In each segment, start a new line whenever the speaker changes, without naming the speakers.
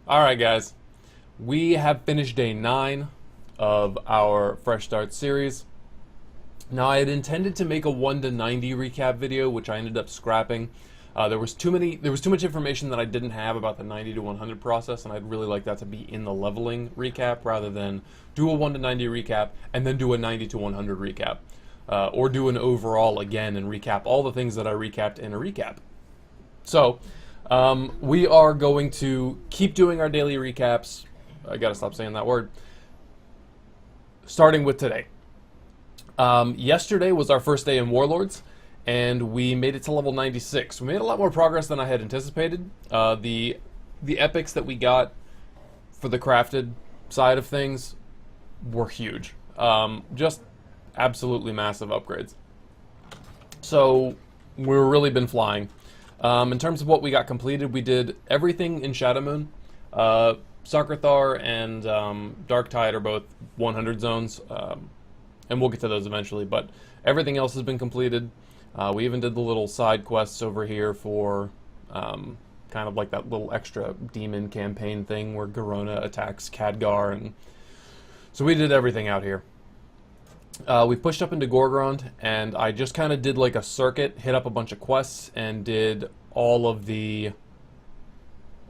Alright guys, we have finished day 9 of our Fresh Start series. Now I had intended to make a 1 to 90 recap video, which I ended up scrapping. There was too much information that I didn't have about the 90 to 100 process, and I'd really like that to be in the leveling recap rather than do a 1 to 90 recap and then do a 90 to 100 recap. Or do an overall again and recap all the things that I recapped in a recap. So, we are going to keep doing our daily recaps. I gotta stop saying that word. Starting with today. Yesterday was our first day in Warlords, and we made it to level 96. We made a lot more progress than I had anticipated. The epics that we got for the crafted side of things were huge. Just absolutely massive upgrades. So, we've really been flying. In terms of what we got completed, we did everything in Shadowmoon. Sarkarthar and Darktide are both 100 zones, and we'll get to those eventually, but everything else has been completed. We even did the little side quests over here for kind of like that little extra demon campaign thing where Garona attacks Khadgar, and so we did everything out here. We pushed up into Gorgrond, and I just kind of did like a circuit, hit up a bunch of quests, and did all of the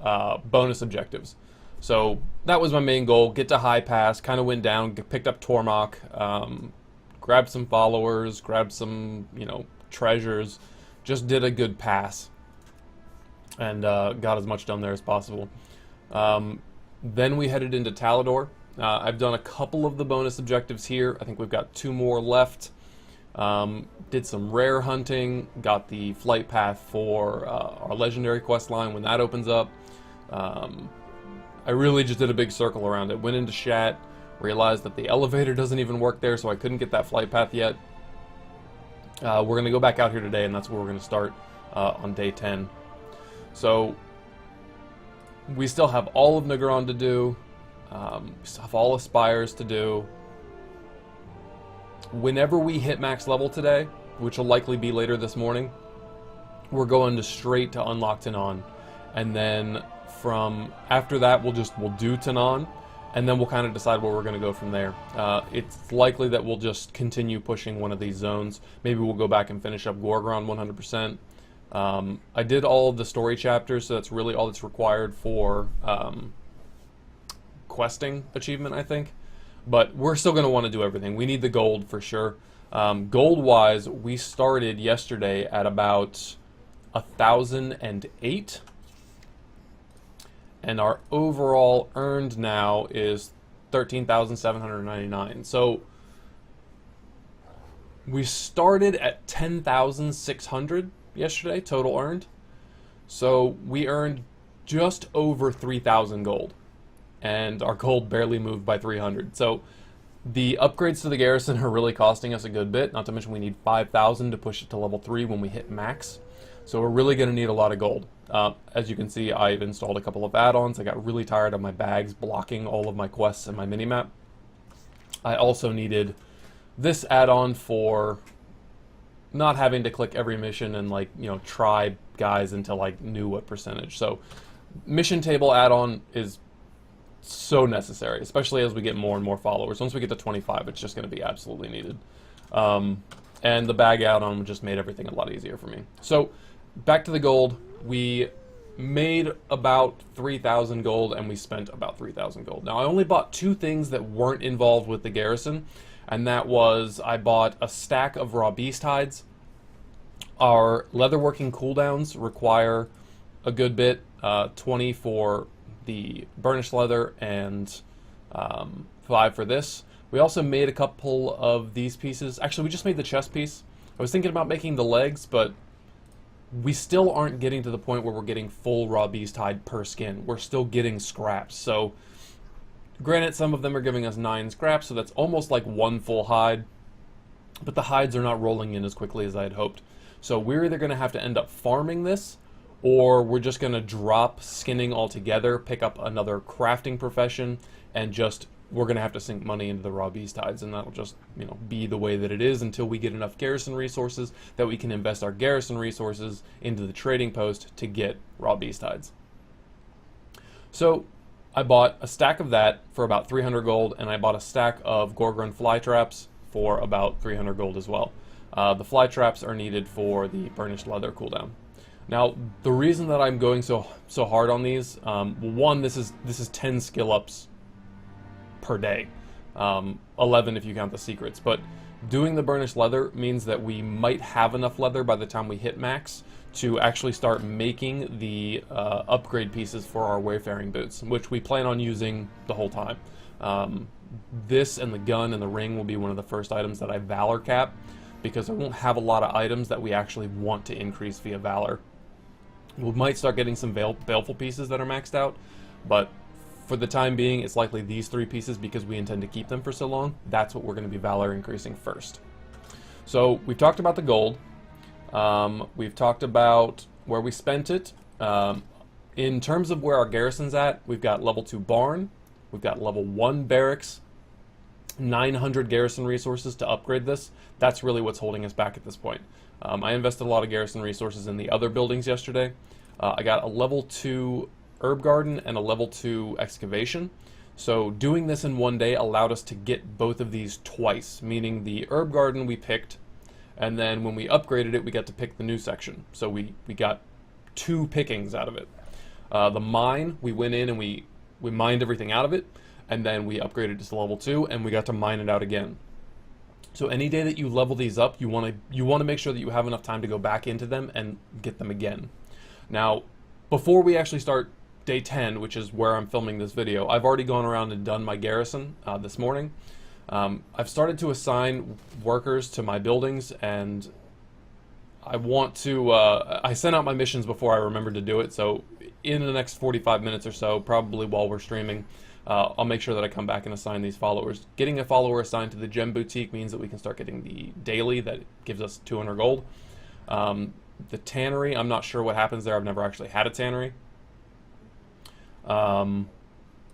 bonus objectives. So that was my main goal, get to High Pass, kind of went down, picked up Tormach, grabbed some followers, grabbed some, treasures, just did a good pass, and got as much done there as possible. Then we headed into Talador. I've done a couple of the bonus objectives here. I think we've got 2 more left. Did some rare hunting, got the flight path for our legendary quest line when that opens up. I really just did a big circle around it. Went into Shat, realized that the elevator doesn't even work there, so I couldn't get that flight path yet. We're going to go back out here today, and that's where we're going to start on day 10. So, we still have all of Nagron to do. We still have all Aspires to do. Whenever we hit max level today, which will likely be later this morning, we're going straight to Unlock Tanan. And then from after that, we'll do Tanan, and then we'll kind of decide where we're going to go from there. It's likely that we'll just continue pushing one of these zones. Maybe we'll go back and finish up Gorgrond 100%. I did all of the story chapters, so that's really all that's required for questing achievement, I think. But we're still going to want to do everything. We need the gold for sure. Gold-wise, we started yesterday at about 1,008. And our overall earned now is 13,799. So we started at 10,600 yesterday, total earned. So we earned just over 3,000 gold. And our gold barely moved by 300. So the upgrades to the garrison are really costing us a good bit, not to mention we need 5,000 to push it to level 3 when we hit max. So we're really going to need a lot of gold. As you can see, I've installed a couple of add-ons. I got really tired of my bags blocking all of my quests and my minimap. I also needed this add-on for not having to click every mission and try guys until I knew what percentage. So mission table add-on is so necessary, especially as we get more and more followers. Once we get to 25, it's just going to be absolutely needed. And the bag add-on just made everything a lot easier for me. So back to the gold. We made about 3,000 gold, and we spent about 3,000 gold. Now, I only bought 2 things that weren't involved with the garrison, and that was I bought a stack of raw beast hides. Our leatherworking cooldowns require a good bit, 20 for the burnished leather and 5 for this. We also made a couple of these pieces. Actually, we just made the chest piece. I was thinking about making the legs, but we still aren't getting to the point where we're getting full raw beast hide per skin. We're still getting scraps. So, granted, some of them are giving us 9 scraps, so that's almost like 1 full hide. But the hides are not rolling in as quickly as I had hoped. So we're either going to have to end up farming this, or we're just going to drop skinning altogether, pick up another crafting profession, and we're going to have to sink money into the raw beast hides, and that'll just, be the way that it is until we get enough garrison resources that we can invest our garrison resources into the trading post to get raw beast hides. So I bought a stack of that for about 300 gold, and I bought a stack of Gorgon fly traps for about 300 gold as well. The fly traps are needed for the burnished leather cooldown. Now, the reason that I'm going so hard on these, one, this is 10 skill ups per day, 11 if you count the secrets. But doing the burnished leather means that we might have enough leather by the time we hit max to actually start making the upgrade pieces for our wayfaring boots, which we plan on using the whole time. This and the gun and the ring will be one of the first items that I Valor cap, because I won't have a lot of items that we actually want to increase via Valor. We might start getting some baleful pieces that are maxed out, but for the time being, it's likely these 3 pieces because we intend to keep them for so long. That's what we're going to be Valor increasing first. So we've talked about the gold. We've talked about where we spent it. In terms of where our garrison's at, we've got level 2 barn, we've got level 1 barracks, 900 garrison resources to upgrade this. That's really what's holding us back at this point. I invested a lot of garrison resources in the other buildings yesterday. I got a level 2 herb garden and a level 2 excavation. So doing this in one day allowed us to get both of these twice, meaning the herb garden we picked, and then when we upgraded it, we got to pick the new section. So we got 2 pickings out of it. The mine, we went in and we mined everything out of it, and then we upgraded it to level 2, and we got to mine it out again. So any day that you level these up, you want to make sure that you have enough time to go back into them and get them again. Now, before we actually start day 10, which is where I'm filming this video, I've already gone around and done my garrison this morning. I've started to assign workers to my buildings, and I want to, I sent out my missions before I remembered to do it, so in the next 45 minutes or so, probably while we're streaming, I'll make sure that I come back and assign these followers. Getting a follower assigned to the gem boutique means that we can start getting the daily that gives us 200 gold. The tannery, I'm not sure what happens there. I've never actually had a tannery.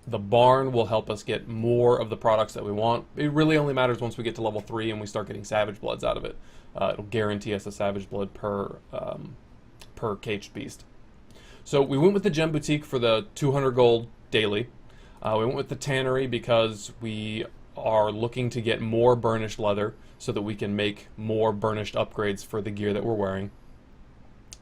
The barn will help us get more of the products that we want. It really only matters once we get to level 3 and we start getting savage bloods out of it. It'll guarantee us a savage blood per caged beast. So we went with the gem boutique for the 200 gold daily. We went with the tannery because we are looking to get more burnished leather so that we can make more burnished upgrades for the gear that we're wearing.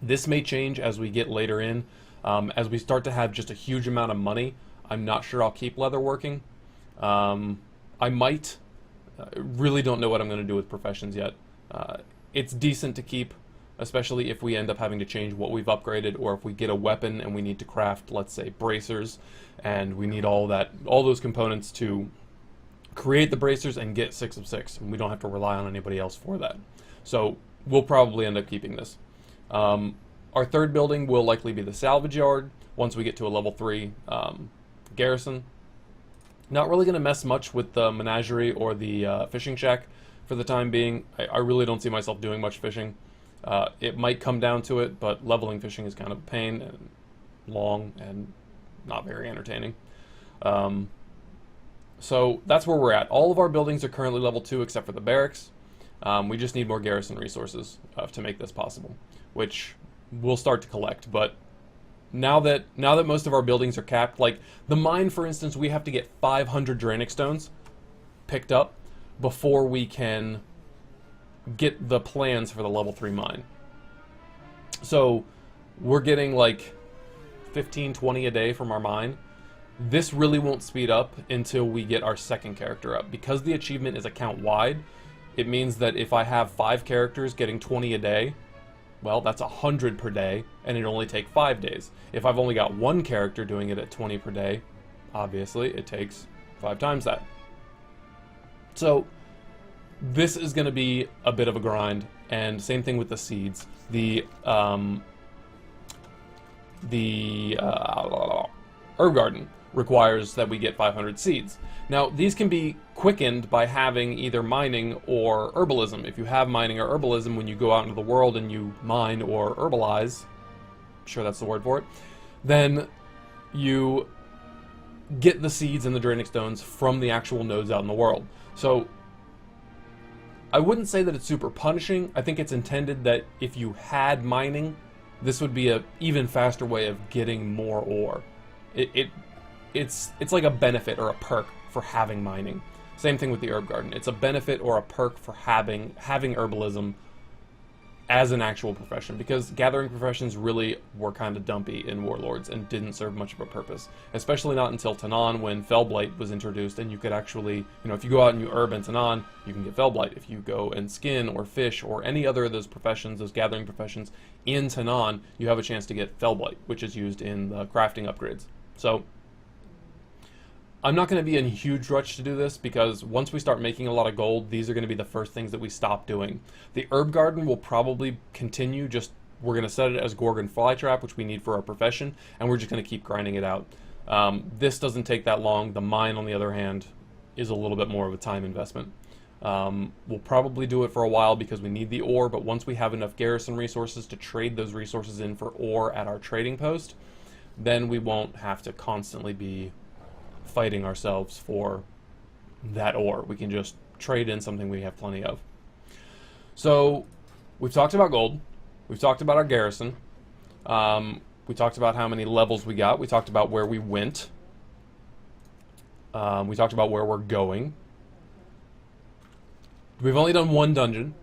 This may change as we get later in. As we start to have just a huge amount of money, I'm not sure I'll keep leather working. I might. Really don't know what I'm going to do with professions yet. It's decent to keep, especially if we end up having to change what we've upgraded, or if we get a weapon and we need to craft, let's say, bracers, and we need all those components to create the bracers and get 6 of 6, and we don't have to rely on anybody else for that. So we'll probably end up keeping this. Our third building will likely be the salvage yard once we get to a level 3 garrison. Not really going to mess much with the menagerie or the fishing shack for the time being. I really don't see myself doing much fishing. It might come down to it, but leveling fishing is kind of a pain and long and not very entertaining. So that's where we're at. All of our buildings are currently level 2 except for the barracks. We just need more garrison resources to make this possible, which we'll start to collect. But now that most of our buildings are capped, like the mine, for instance, we have to get 500 Dranic stones picked up before we can get the plans for the level 3 mine. So we're getting like 15, 20 a day from our mine. This really won't speed up until we get our second character up. Because the achievement is account wide, it means that if I have 5 characters getting 20 a day, well, that's 100 per day, and it'll only take 5 days. If I've only got 1 character doing it at 20 per day, obviously it takes 5 times that. So this is going to be a bit of a grind, and same thing with the seeds. The herb garden requires that we get 500 seeds. Now, these can be quickened by having either mining or herbalism. If you have mining or herbalism, when you go out into the world and you mine or herbalize, I'm sure that's the word for it, then you get the seeds and the Dranic stones from the actual nodes out in the world. So I wouldn't say that it's super punishing. I think it's intended that if you had mining, this would be an even faster way of getting more ore. it's like a benefit or a perk for having mining. Same thing with the herb garden. It's a benefit or a perk for having herbalism as an actual profession, because gathering professions really were kind of dumpy in Warlords and didn't serve much of a purpose, especially not until Tanan, when Fellblight was introduced, and you could actually, you know, if you go out and you herb in Tanan, you can get Fellblight. If you go and skin or fish or any other of those professions, those gathering professions in Tanan, you have a chance to get Fellblight, which is used in the crafting upgrades. So I'm not going to be in a huge rush to do this, because once we start making a lot of gold, these are going to be the first things that we stop doing. The herb garden will probably continue, just we're going to set it as Gorgon Flytrap, which we need for our profession, and we're just going to keep grinding it out. This doesn't take that long. The mine, on the other hand, is a little bit more of a time investment. We'll probably do it for a while because we need the ore, but once we have enough garrison resources to trade those resources in for ore at our trading post, then we won't have to constantly be fighting ourselves for that ore. We can just trade in something we have plenty of. So we've talked about gold, we've talked about our garrison, we talked about how many levels we got, we talked about where we went, we talked about where we're going. We've only done one dungeon.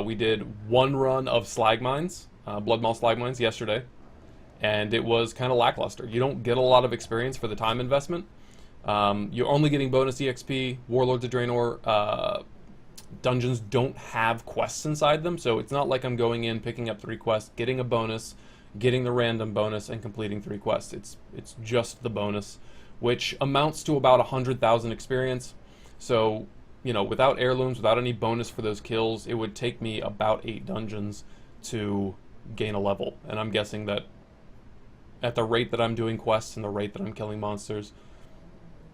We did one run of slag mines, blood maw slag mines, yesterday, and it was kind of lackluster. You don't get a lot of experience for the time investment. You're only getting bonus EXP. Warlords of Draenor dungeons don't have quests inside them, so it's not like I'm going in, picking up 3 quests, getting a bonus, getting the random bonus, and completing 3 quests. It's just the bonus, which amounts to about 100,000 experience. So, you know, without heirlooms, without any bonus for those kills, it would take me about 8 dungeons to gain a level. And I'm guessing that at the rate that I'm doing quests and the rate that I'm killing monsters,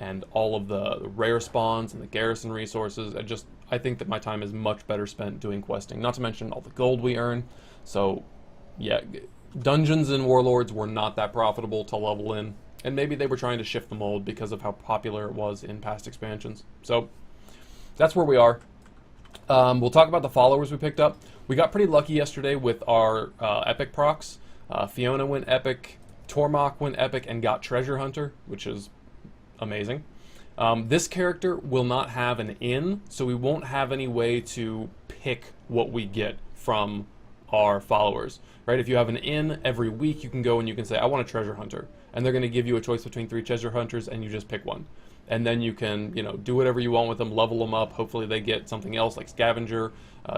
and all of the rare spawns and the garrison resources, I think that my time is much better spent doing questing. Not to mention all the gold we earn. So, yeah, dungeons in Warlords were not that profitable to level in, and maybe they were trying to shift the mold because of how popular it was in past expansions. So, that's where we are. We'll talk about the followers we picked up. We got pretty lucky yesterday with our epic procs. Fiona went epic, Tormach went epic, and got Treasure Hunter, which is amazing. This character will not have an inn, so we won't have any way to pick what we get from our followers, right? If you have an inn, every week you can go and you can say, I want a Treasure Hunter, and they're going to give you a choice between 3 Treasure Hunters, and you just pick one. And then you can, you know, do whatever you want with them, level them up, hopefully they get something else like Scavenger.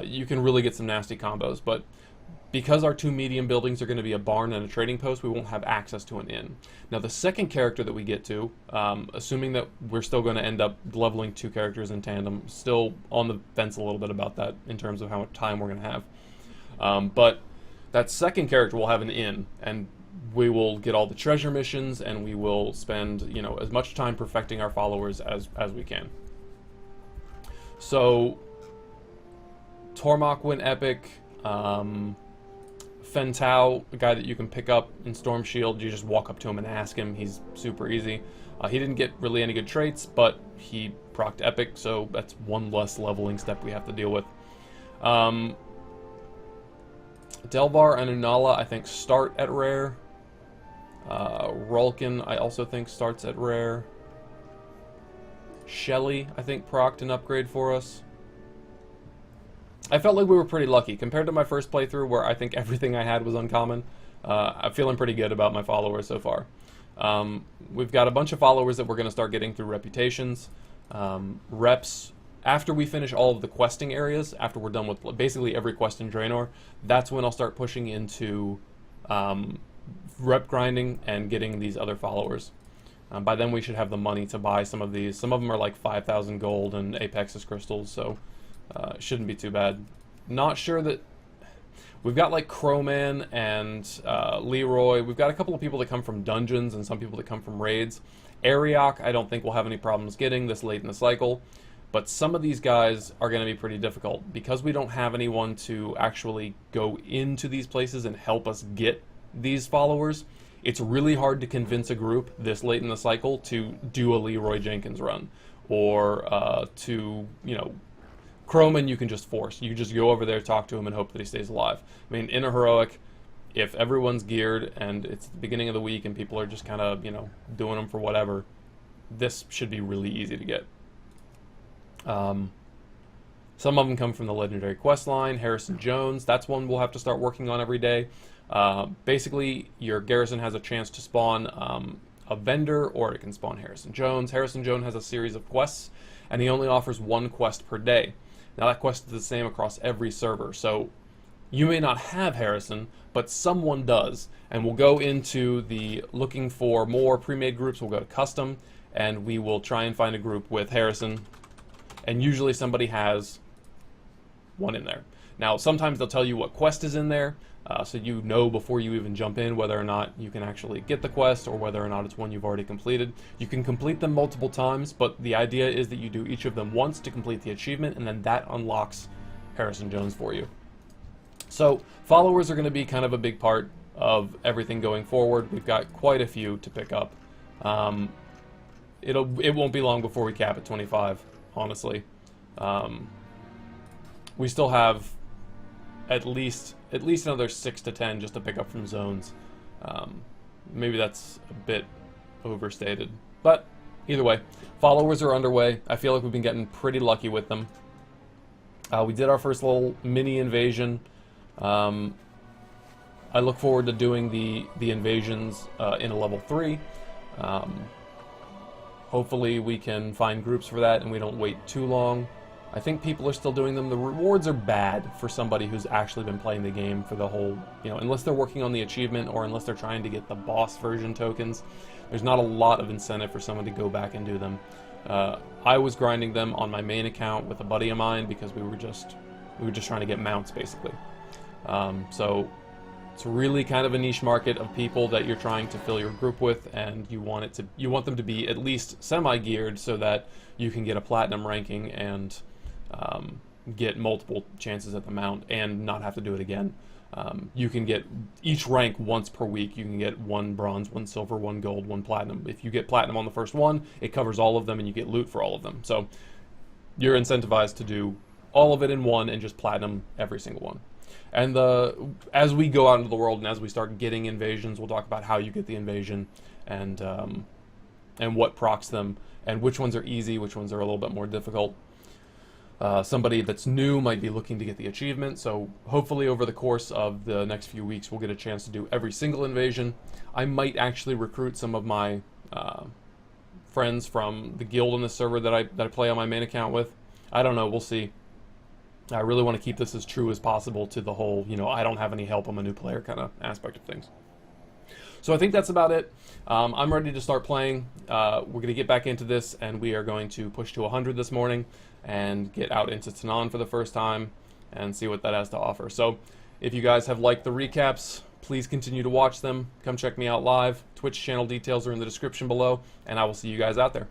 You can really get some nasty combos, but because our 2 medium buildings are going to be a barn and a trading post, we won't have access to an inn. Now, the second character that we get to, assuming that we're still going to end up leveling 2 characters in tandem, still on the fence a little bit about that in terms of how much time we're going to have. But that second character will have an inn, and we will get all the treasure missions, and we will spend, you know, as much time perfecting our followers as we can. So, Tormach went epic. Fentau, a guy that you can pick up in Storm Shield, you just walk up to him and ask him. He's super easy. He didn't get really any good traits, but he procced epic, so that's one less leveling step we have to deal with. Delvar and Unala, I think, start at rare. Rolkin, I also think, starts at rare. Shelly, I think, procced an upgrade for us. I felt like we were pretty lucky. Compared to my first playthrough, where I think everything I had was uncommon, I'm feeling pretty good about my followers so far. We've got a bunch of followers that we're going to start getting through reputations. Reps, after we finish all of the questing areas, after we're done with basically every quest in Draenor, that's when I'll start pushing into rep grinding and getting these other followers. By then we should have the money to buy some of these. Some of them are like 5,000 gold and Apex's crystals, so it shouldn't be too bad. Not sure that... We've got like Crowman and Leroy. We've got a couple of people that come from dungeons and some people that come from raids. Ariok, I don't think we'll have any problems getting this late in the cycle. But some of these guys are going to be pretty difficult. Because we don't have anyone to actually go into these places and help us get these followers, it's really hard to convince a group this late in the cycle to do a Leroy Jenkins run. Or to, you know... Crowman you can just force. You just go over there, talk to him, and hope that he stays alive. I mean, in a heroic, if everyone's geared and it's the beginning of the week and people are just kind of, you know, doing them for whatever, this should be really easy to get. Some of them come from the legendary quest line. Harrison Jones, that's one we'll have to start working on every day. Basically, your garrison has a chance to spawn a vendor, or it can spawn Harrison Jones. Harrison Jones has a series of quests, and he only offers one quest per day. Now that quest is the same across every server, so you may not have Harrison, but someone does, and we'll go into the looking for more pre-made groups. We'll go to custom, and we will try and find a group with Harrison, and usually somebody has one in there. Now, sometimes they'll tell you what quest is in there, so you know before you even jump in whether or not you can actually get the quest or whether or not it's one you've already completed. You can complete them multiple times, but the idea is that you do each of them once to complete the achievement, and then that unlocks Harrison Jones for you. So, followers are going to be kind of a big part of everything going forward. We've got quite a few to pick up. It won't be long before we cap at 25, honestly. We still have at least another 6 to 10 just to pick up from zones. Maybe that's a bit overstated, but either way, followers are underway. I feel like we've been getting pretty lucky with them. We did our first little mini invasion. I look forward to doing the invasions in a level 3. Hopefully we can find groups for that and we don't wait too long. I think people are still doing them. The rewards are bad for somebody who's actually been playing the game for the whole, unless they're working on the achievement or unless they're trying to get the boss version tokens. There's not a lot of incentive for someone to go back and do them. I was grinding them on my main account with a buddy of mine because we were just trying to get mounts, basically. So it's really kind of a niche market of people that you're trying to fill your group with, and you want them to be at least semi-geared so that you can get a platinum ranking and get multiple chances at the mount and not have to do it again. You can get each rank once per week. You can get 1 bronze, 1 silver, 1 gold, 1 platinum. If you get platinum on the first one, it covers all of them and you get loot for all of them. So you're incentivized to do all of it in one and just platinum every single one. And as we go out into the world and as we start getting invasions, we'll talk about how you get the invasion and what procs them and which ones are easy, which ones are a little bit more difficult. Somebody that's new might be looking to get the achievement, so hopefully over the course of the next few weeks we'll get a chance to do every single invasion. I might actually recruit some of my friends from the guild on this server that I play on my main account with. I don't know, we'll see. I really want to keep this as true as possible to the whole, I don't have any help, I'm a new player kind of aspect of things. So I think that's about it. I'm ready to start playing. We're going to get back into this, and we are going to push to 100 this morning and get out into Tanan for the first time and see what that has to offer. So if you guys have liked the recaps, please continue to watch them. Come check me out live. Twitch channel details are in the description below, and I will see you guys out there.